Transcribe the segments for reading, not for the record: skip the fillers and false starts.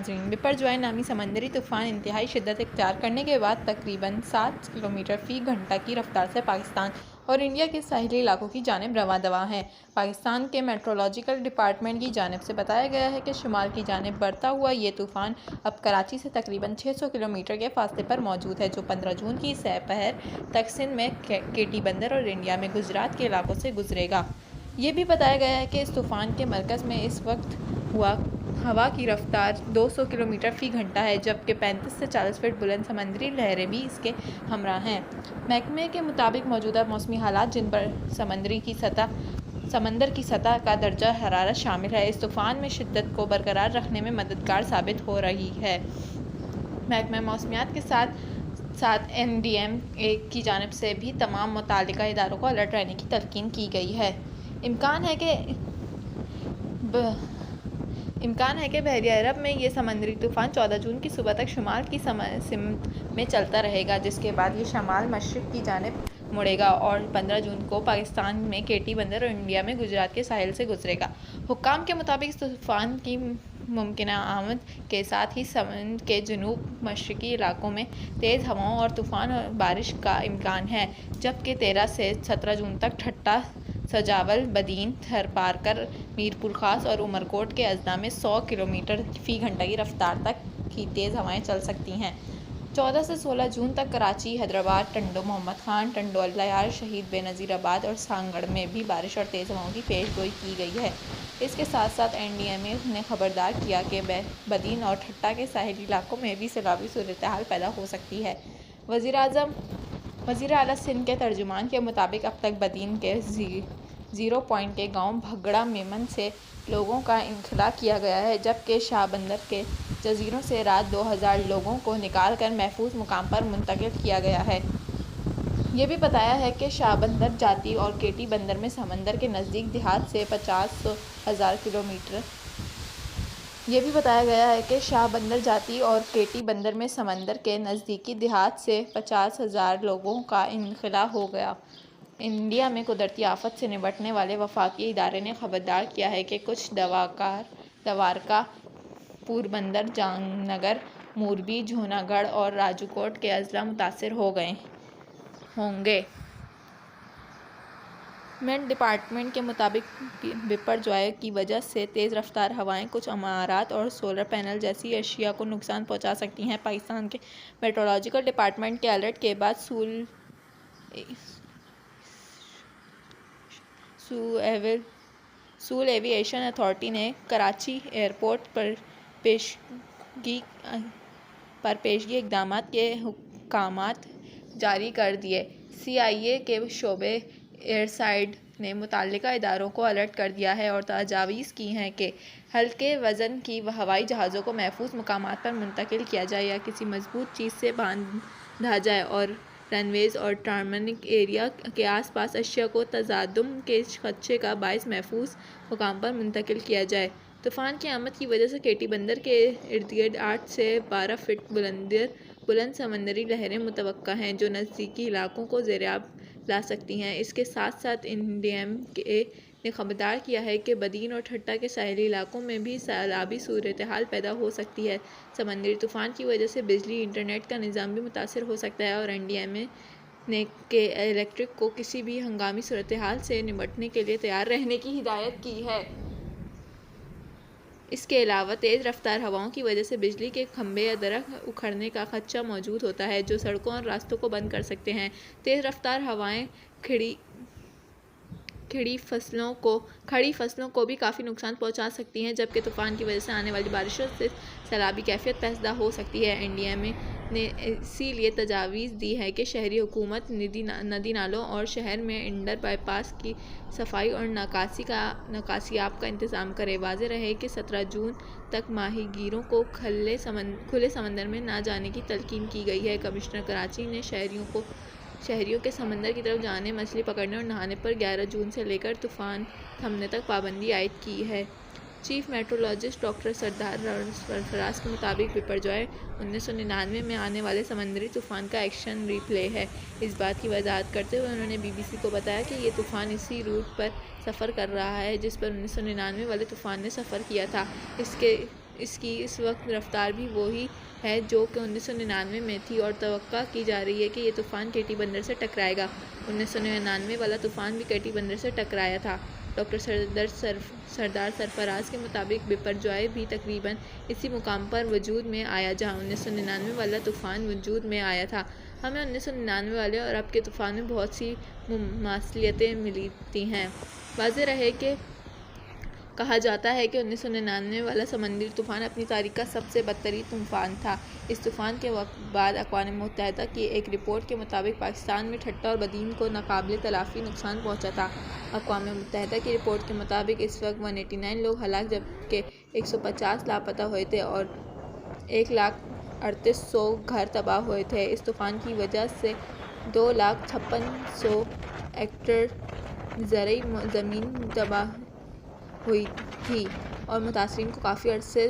بپرجوائے نامی سمندری طوفان انتہائی شدت اختیار کرنے کے بعد تقریباً 7 کلومیٹر فی گھنٹہ کی رفتار سے پاکستان اور انڈیا کے ساحلی علاقوں کی جانب رواں دواں ہے۔ پاکستان کے میٹرولوجیکل ڈپارٹمنٹ کی جانب سے بتایا گیا ہے کہ شمال کی جانب بڑھتا ہوا یہ طوفان اب کراچی سے تقریباً 600 کلومیٹر کے فاصلے پر موجود ہے، جو 15 جون کی سپہر تک سندھ میں کیٹی بندر اور انڈیا میں گجرات کے علاقوں سے گزرے گا۔ یہ بھی بتایا گیا ہے کہ اس طوفان کے مرکز میں اس وقت ہوا کی رفتار 200 کلومیٹر فی گھنٹہ ہے، جبکہ 35 سے 40 فٹ بلند سمندری لہریں بھی اس کے ہمراہ ہیں۔ محکمے کے مطابق موجودہ موسمی حالات، جن پر سمندر کی سطح کا درجہ حرارت شامل ہے، اس طوفان میں شدت کو برقرار رکھنے میں مددگار ثابت ہو رہی ہے۔ محکمہ موسمیات کے ساتھ ساتھ NDMA کی جانب سے بھی تمام متعلقہ اداروں کو الرٹ رہنے کی تلقین کی گئی ہے۔ امکان ہے کہ بحیرہ عرب میں یہ سمندری طوفان 14 جون کی صبح تک شمال کی سمت میں چلتا رہے گا، جس کے بعد یہ شمال مشرق کی جانب مڑے گا اور 15 جون کو پاکستان میں کیٹی بندر اور انڈیا میں گجرات کے ساحل سے گزرے گا۔ حکام کے مطابق اس طوفان کی ممکنہ آمد کے ساتھ ہی سندھ کے جنوب مشرقی علاقوں میں تیز ہوائوں اور طوفان اور بارش کا امکان ہے، جبکہ 13 سے 17 جون تک ٹھٹہ، سجاول، بدین، تھرپارکر، میرپور خاص اور عمرکوٹ کے اضلاع میں 100 کلومیٹر فی گھنٹہ کی رفتار تک کی تیز ہوائیں چل سکتی ہیں۔ 14 سے 16 جون تک کراچی، حیدرآباد، ٹنڈو محمد خان، ٹنڈو العیار، شہید بے نظیر آباد اور سانگڑ میں بھی بارش اور تیز ہوائوں کی پیش گوئی کی گئی ہے۔ اس کے ساتھ ساتھ NDMA نے خبردار کیا کہ بدین اور ٹھٹہ کے ساحلی علاقوں میں بھی سیلابی صورتحال پیدا ہو سکتی ہے۔ وزیر اعلیٰ سندھ کے ترجمان کے مطابق اب تک بدین کے 0 پوائنٹ کے گاؤں بھگڑا میمن سے لوگوں کا انخلاء کیا گیا ہے، جبکہ شاہ بندر کے جزیروں سے رات 2000 لوگوں کو نکال کر محفوظ مقام پر منتقل کیا گیا ہے۔ یہ بھی بتایا ہے کہ شاہ بندر جاتی اور کیٹی بندر میں سمندر کے نزدیک دیہات سے 50,000 کلومیٹر یہ بھی بتایا گیا ہے کہ شاہ بندر جاتی اور کیٹی بندر میں سمندر کے نزدیکی دیہات سے 50,000 لوگوں کا انخلاء ہو گیا۔ انڈیا میں قدرتی آفات سے نمٹنے والے وفاقی ادارے نے خبردار کیا ہے کہ کچھ دوارکا، پوربندر، جام نگر، موربی، جوناگڑھ اور راجکوٹ کے اضلاع متاثر ہوں گے۔ میٹ ڈپارٹمنٹ کے مطابق بپرجوائے کی وجہ سے تیز رفتار ہوائیں کچھ عمارات اور سولر پینل جیسی اشیاء کو نقصان پہنچا سکتی ہیں۔ پاکستان کے میٹرولوجیکل ڈپارٹمنٹ کے الرٹ کے بعد سول ایوی ایشن اتھارٹی نے کراچی ایئرپورٹ پر پیشگی اقدامات کے احکامات جاری کر دیے۔ CIA کے شعبہ ایئرسائڈ نے متعلقہ اداروں کو الرٹ کر دیا ہے اور تجاویز کی ہیں کہ ہلکے وزن کی ہوائی جہازوں کو محفوظ مقامات پر منتقل کیا جائے یا کسی مضبوط چیز سے باندھا جائے اور رن ویز اور ٹارمیک ایریا کے آس پاس اشیاء کو تصادم کے خدشے کا باعث محفوظ مقام پر منتقل کیا جائے۔ طوفان کی آمد کی وجہ سے کیٹی بندر کے اردگرد 8 سے 12 فٹ بلند سمندری لہریں متوقع ہیں، جو نزدیکی علاقوں کو زیر آب لا سکتی ہیں۔ اس کے ساتھ ساتھ NDMA نے خبردار کیا ہے کہ بدین اور ٹھٹہ کے ساحلی علاقوں میں بھی سیلابی صورتحال پیدا ہو سکتی ہے۔ سمندری طوفان کی وجہ سے بجلی انٹرنیٹ کا نظام بھی متاثر ہو سکتا ہے اور NDMA نے کے الیکٹرک کو کسی بھی ہنگامی صورتحال سے نمٹنے کے لیے تیار رہنے کی ہدایت کی ہے۔ اس کے علاوہ تیز رفتار ہوائوں کی وجہ سے بجلی کے کھمبے یا درخت اکھڑنے کا خدشہ موجود ہوتا ہے، جو سڑکوں اور راستوں کو بند کر سکتے ہیں۔ تیز رفتار ہوائیں کھڑی فصلوں کو بھی کافی نقصان پہنچا سکتی ہیں، جبکہ طوفان کی وجہ سے آنے والی بارشوں سے سیلابی کیفیت پیدا ہو سکتی ہے۔ NDMA نے اسی لیے تجاویز دی ہے کہ شہری حکومت ندی نالوں اور شہر میں انڈر بائی پاس کی صفائی اور نکاسی آب کا انتظام کرے۔ واضح رہے کہ 17 جون تک ماہی گیروں کو کھلے سمندر میں نہ جانے کی تلقین کی گئی ہے۔ کمشنر کراچی نے شہریوں کے سمندر کی طرف جانے، مچھلی پکڑنے اور نہانے پر 11 جون سے لے کر طوفان تھمنے تک پابندی عائد کی ہے۔ چیف میٹرولوجسٹ ڈاکٹر سردار سرفراز کے مطابق بپرجوائے 1999 میں آنے والے سمندری طوفان کا ایکشن ری پلے ہے۔ اس بات کی وضاحت کرتے ہوئے انہوں نے BBC کو بتایا کہ یہ طوفان اسی روٹ پر سفر کر رہا ہے جس پر 1999 والے طوفان نے سفر کیا تھا۔ اس کی اس وقت رفتار بھی وہی ہے جو کہ 1999 میں تھی اور توقع کی جا رہی ہے کہ یہ طوفان کیٹی بندر سے ٹکرائے گا۔ 1999 والا طوفان بھی کیٹی بندر سے ٹکرایا تھا۔ ڈاکٹر سردار سرفراز کے مطابق بپرجوائے بھی تقریباً اسی مقام پر وجود میں آیا جہاں 1999 والا طوفان وجود میں آیا تھا۔ ہمیں 1999 والے اور اب کے طوفان میں بہت سی مماثلتیں ملتی ہیں۔ واضح رہے کہ کہا جاتا ہے کہ 1999 والا سمندری طوفان اپنی تاریخ کا سب سے بدترین طوفان تھا۔ اس طوفان کے بعد اقوام متحدہ کی ایک رپورٹ کے مطابق پاکستان میں ٹھٹہ اور بدین کو ناقابل تلافی نقصان پہنچا تھا۔ اقوام متحدہ کی رپورٹ کے مطابق اس وقت 189 لوگ ہلاک جبکہ 150 لاپتہ ہوئے تھے اور 1,38,000 گھر تباہ ہوئے تھے۔ اس طوفان کی وجہ سے 2,56,000 ایکڑ زرعی زمین تباہ ہوئی تھی اور متاثرین کو کافی عرصے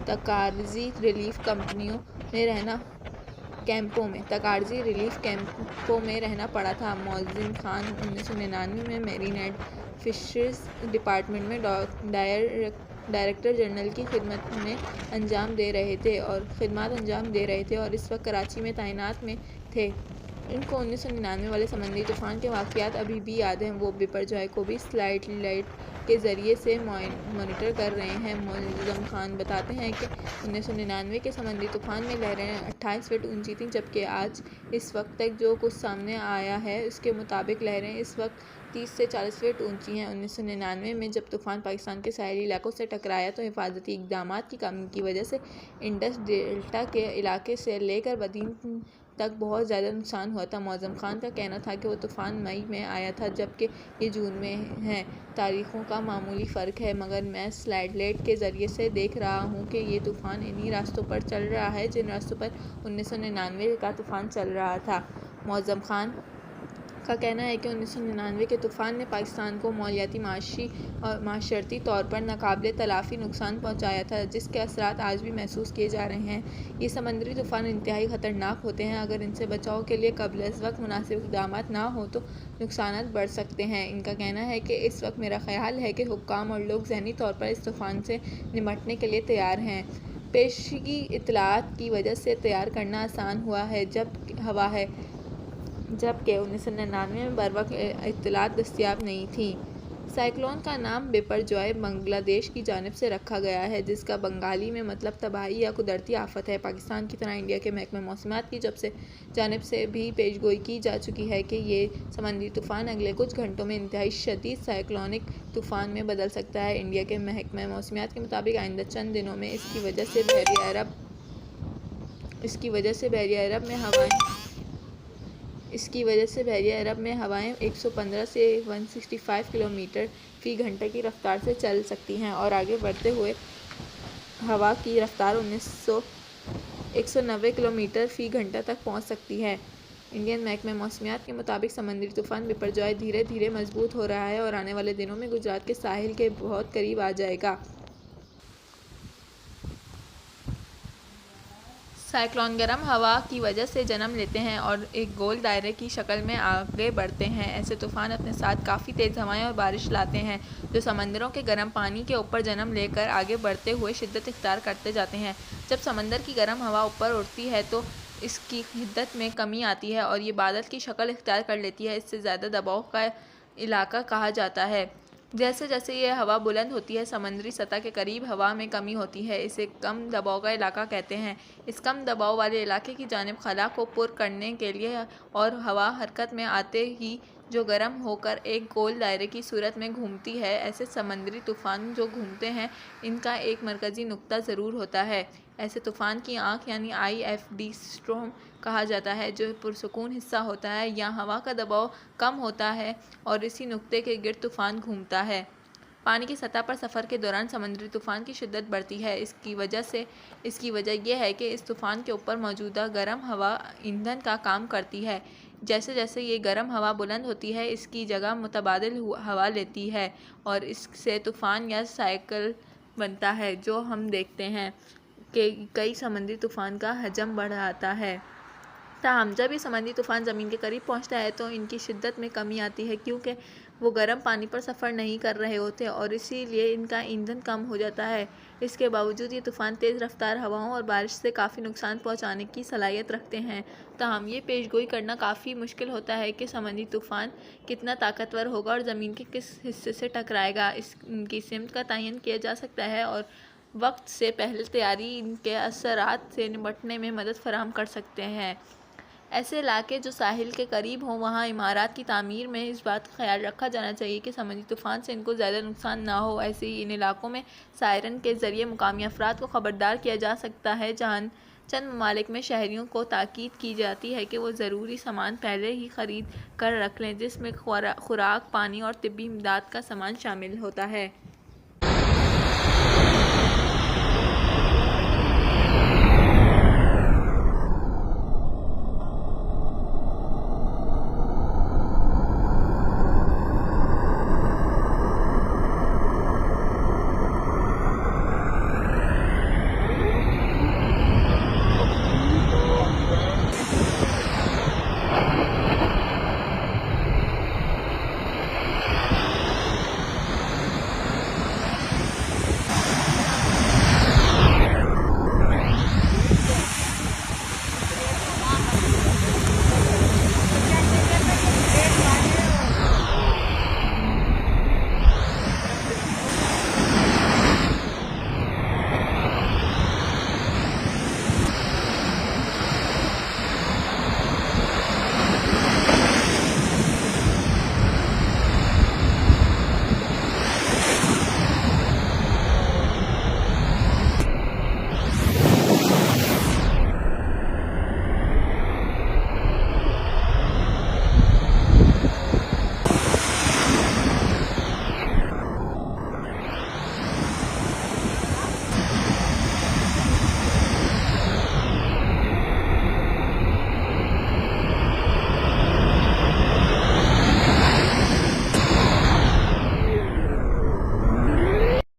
تکارزی ریلیف کیمپوں میں رہنا پڑا تھا۔ معظم خان 1999 میں میری لینڈ فشریز ڈپارٹمنٹ میں ڈائریکٹر جنرل کی خدمات انجام دے رہے تھے اور اس وقت کراچی میں تعینات تھے۔ ان کو 1999 والے سمندری طوفان کے واقعات ابھی بھی یاد ہیں۔ وہ بپرجوائے کو بھی سیٹلائٹ کے ذریعے سے مانیٹر کر رہے ہیں۔ معظم خان بتاتے ہیں کہ 1999 کے سمندری طوفان میں لہریں 28 فٹ اونچی تھیں جبکہ آج اس وقت تک جو کچھ سامنے آیا ہے اس کے مطابق لہریں اس وقت 30 سے 40 فٹ اونچی ہیں۔ 1999 میں جب طوفان پاکستان کے ساحلی علاقوں سے ٹکرایا تو حفاظتی اقدامات کی کمی کی وجہ سے انڈس ڈیلٹا کے علاقے سے لے کر بدین تک بہت زیادہ نقصان ہوا تھا۔ معظم خان کا کہنا تھا کہ وہ طوفان مئی میں آیا تھا جبکہ یہ جون میں ہے۔ تاریخوں کا معمولی فرق ہے مگر میں سیٹلائٹ کے ذریعے سے دیکھ رہا ہوں کہ یہ طوفان انہی راستوں پر چل رہا ہے جن راستوں پر 1999 کا طوفان چل رہا تھا۔ معظم خان کا کہنا ہے کہ 1999 کے طوفان نے پاکستان کو مالیاتی، معاشی اور معاشرتی طور پر ناقابل تلافی نقصان پہنچایا تھا جس کے اثرات آج بھی محسوس کیے جا رہے ہیں۔ یہ سمندری طوفان انتہائی خطرناک ہوتے ہیں۔ اگر ان سے بچاؤ کے لیے قبل از وقت مناسب اقدامات نہ ہوں تو نقصانات بڑھ سکتے ہیں۔ ان کا کہنا ہے کہ اس وقت میرا خیال ہے کہ حکام اور لوگ ذہنی طور پر اس طوفان سے نمٹنے کے لیے تیار ہیں۔ پیشگی اطلاعات کی وجہ سے تیار کرنا آسان ہوا ہے جبکہ 1999 میں بروقت اطلاعات دستیاب نہیں تھیں۔ سائیکلون کا نام بپرجوائے بنگلہ دیش کی جانب سے رکھا گیا ہے جس کا بنگالی میں مطلب تباہی یا قدرتی آفت ہے۔ پاکستان کی طرح انڈیا کے محکمہ موسمیات کی جانب سے بھی پیشگوئی کی جا چکی ہے کہ یہ سمندری طوفان اگلے کچھ گھنٹوں میں انتہائی شدید سائیکلونک طوفان میں بدل سکتا ہے۔ انڈیا کے محکمہ موسمیات کے مطابق آئندہ چند دنوں میں اس کی وجہ سے بحیرہ عرب میں ہوائیں 115 سے 165 کلومیٹر فی گھنٹہ کی رفتار سے چل سکتی ہیں اور آگے بڑھتے ہوئے ہوا کی رفتار 190 کلومیٹر فی گھنٹہ تک پہنچ سکتی ہے۔ انڈین محکمہ موسمیات کے مطابق سمندری طوفان بپرجوائے دھیرے دھیرے مضبوط ہو رہا ہے اور آنے والے دنوں میں گجرات کے ساحل کے بہت قریب آ جائے گا۔ سائیکلون گرم ہوا کی وجہ سے جنم لیتے ہیں اور ایک گول دائرے کی شکل میں آگے بڑھتے ہیں۔ ایسے طوفان اپنے ساتھ کافی تیز ہوائیں اور بارش لاتے ہیں جو سمندروں کے گرم پانی کے اوپر جنم لے کر آگے بڑھتے ہوئے شدت اختیار کرتے جاتے ہیں۔ جب سمندر کی گرم ہوا اوپر اٹھتی ہے تو اس کی حدت میں کمی آتی ہے اور یہ بادل کی شکل اختیار کر لیتی ہے۔ اسے زیادہ دباؤ کا علاقہ کہا جاتا ہے۔ جیسے جیسے یہ ہوا بلند ہوتی ہے سمندری سطح کے قریب ہوا میں کمی ہوتی ہے۔ اسے کم دباؤ کا علاقہ کہتے ہیں۔ اس کم دباؤ والے علاقے کی جانب خلا کو پر کرنے کے لیے اور ہوا حرکت میں آتے ہی جو گرم ہو کر ایک گول دائرے کی صورت میں گھومتی ہے۔ ایسے سمندری طوفان جو گھومتے ہیں ان کا ایک مرکزی نقطہ ضرور ہوتا ہے۔ ایسے طوفان کی آنکھ یعنی آئی ایف ڈی سٹارم کہا جاتا ہے جو پرسکون حصہ ہوتا ہے یا ہوا کا دباؤ کم ہوتا ہے اور اسی نقطے کے گرد طوفان گھومتا ہے۔ پانی کی سطح پر سفر کے دوران سمندری طوفان کی شدت بڑھتی ہے۔ اس کی وجہ یہ ہے کہ اس طوفان کے اوپر موجود گرم ہوا ایندھن کا کام کرتی ہے۔ جیسے جیسے یہ گرم ہوا بلند ہوتی ہے اس کی جگہ متبادل ہوا لیتی ہے اور اس سے طوفان یا سائیکل بنتا ہے جو ہم دیکھتے ہیں کہ کئی سمندری طوفان کا حجم بڑھاتا ہے۔ تاہم جب یہ سمندری طوفان زمین کے قریب پہنچتا ہے تو ان کی شدت میں کمی آتی ہے کیونکہ وہ گرم پانی پر سفر نہیں کر رہے ہوتے اور اسی لیے ان کا ایندھن کم ہو جاتا ہے۔ اس کے باوجود یہ طوفان تیز رفتار ہواؤں اور بارش سے کافی نقصان پہنچانے کی صلاحیت رکھتے ہیں، تاہم یہ پیش گوئی کرنا کافی مشکل ہوتا ہے کہ سمندری طوفان کتنا طاقتور ہوگا اور زمین کے کس حصے سے ٹکرائے گا۔ ان کی سمت کا تعین کیا جا سکتا ہے اور وقت سے پہلے تیاری ان کے اثرات سے نمٹنے میں مدد فراہم کر سکتے ہیں۔ ایسے علاقے جو ساحل کے قریب ہوں، وہاں عمارات کی تعمیر میں اس بات کا خیال رکھا جانا چاہیے کہ سمندری طوفان سے ان کو زیادہ نقصان نہ ہو۔ ایسے ہی ان علاقوں میں سائرن کے ذریعے مقامی افراد کو خبردار کیا جا سکتا ہے، جہاں چند ممالک میں شہریوں کو تاکید کی جاتی ہے کہ وہ ضروری سامان پہلے ہی خرید کر رکھ لیں، جس میں خوراک، پانی اور طبی امداد کا سامان شامل ہوتا ہے۔